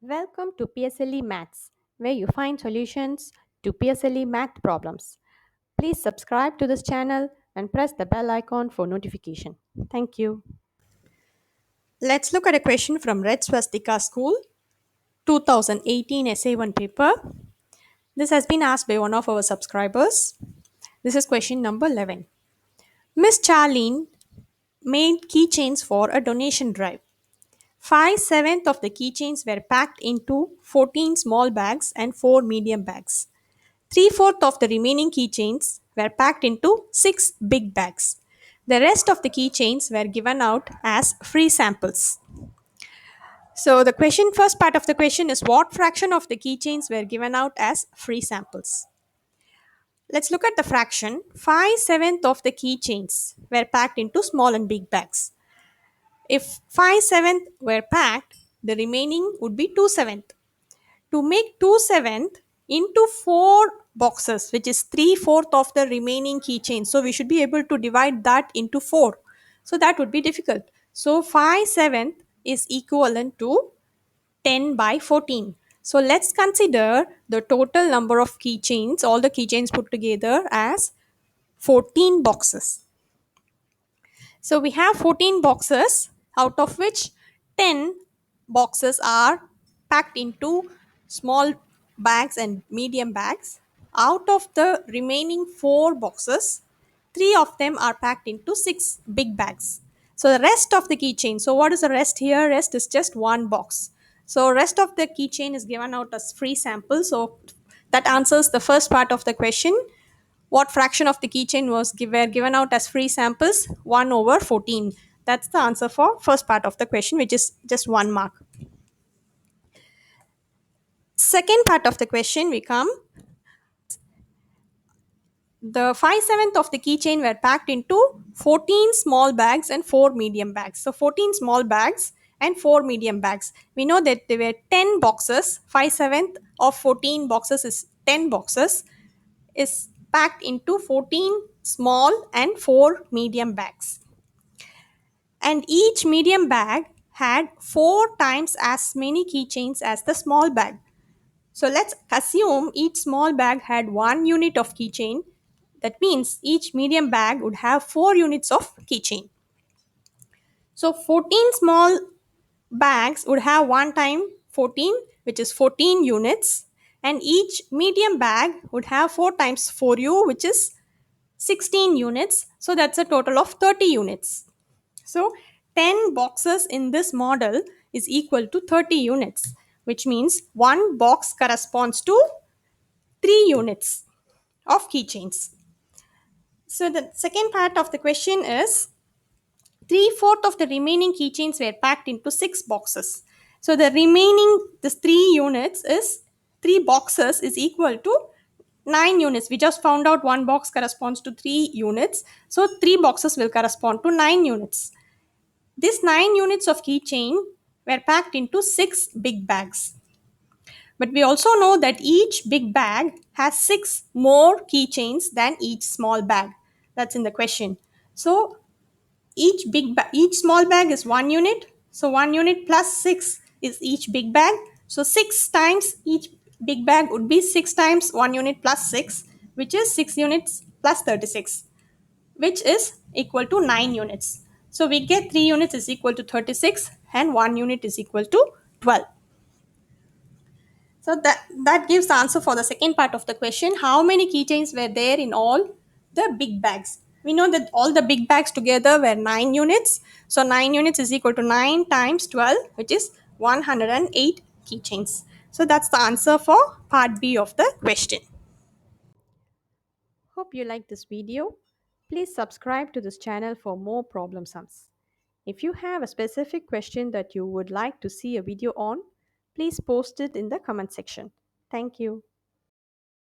Welcome to PSLE Maths, where you find solutions to PSLE math problems. Please subscribe to this channel and press the bell icon for notification. Thank you. Let's look at a question from Red Swastika School 2018 Essay 1 paper. This has been asked by one of our subscribers. This is question number 11. Miss Charlene made keychains for a donation drive. 5/7 of the keychains were packed into 14 small bags and 4 medium bags. 3/4 of the remaining keychains were packed into 6 big bags. The rest of the keychains were given out as free samples. So the question, first part of the question is what fraction of the keychains were given out as free samples? Let's look at the fraction. 5/7 of the keychains were packed into small and big bags. If 5/7 were packed, the remaining would be 2/7. To make 2/7 into 4 boxes, which is 3/4 of the remaining keychain. So we should be able to divide that into 4. So that would be difficult. So 5/7 is equivalent to 10 by 14. So let's consider the total number of keychains, all the keychains put together as 14 boxes. So we have 14 boxes, out of which 10 boxes are packed into small bags and medium bags. Out of the remaining 4 boxes, 3 of them are packed into 6 big bags. So the rest of the keychain, so what is the rest here? Rest is just one box. So rest of the keychain is given out as free sample. So that answers the first part of the question. What fraction of the keychain were given out as free samples? 1 over 14. That's the answer for first part of the question, which is just 1 mark. Second part of the question, we come. The 5/7 of the keychain were packed into 14 small bags and 4 medium bags. So 14 small bags and 4 medium bags. We know that there were 10 boxes. 5/7 of 14 boxes is 10 boxes. Is packed into 14 small and 4 medium bags. And each medium bag had 4 times as many keychains as the small bag. So let's assume each small bag had 1 unit of keychain. That means each medium bag would have 4 units of keychain. So 14 small bags would have 1 time 14, which is 14 units. And each medium bag would have 4 times 4u, which is 16 units. So that's a total of 30 units. So 10 boxes in this model is equal to 30 units, which means one box corresponds to 3 units of keychains. So the second part of the question is 3/4 of the remaining keychains were packed into 6 boxes. So the remaining, this 3 units is 3 boxes is equal to 9 units. We just found out one box corresponds to 3 units. So 3 boxes will correspond to 9 units. These 9 units of keychain were packed into 6 big bags. But we also know that each big bag has 6 more keychains than each small bag. That's in the question. So each small bag is 1 unit. So 1 unit plus 6 is each big bag. So 6 times each big bag would be 6 times 1 unit plus 6, which is 6 units plus 36, which is equal to 9 units. So we get 3 units is equal to 36 and 1 unit is equal to 12. So that gives the answer for the second part of the question. How many keychains were there in all the big bags? We know that all the big bags together were 9 units. So 9 units is equal to 9 times 12, which is 108 keychains. So that's the answer for part B of the question. Hope you like this video. Please subscribe to this channel for more problem sums. If you have a specific question that you would like to see a video on, please post it in the comment section. Thank you.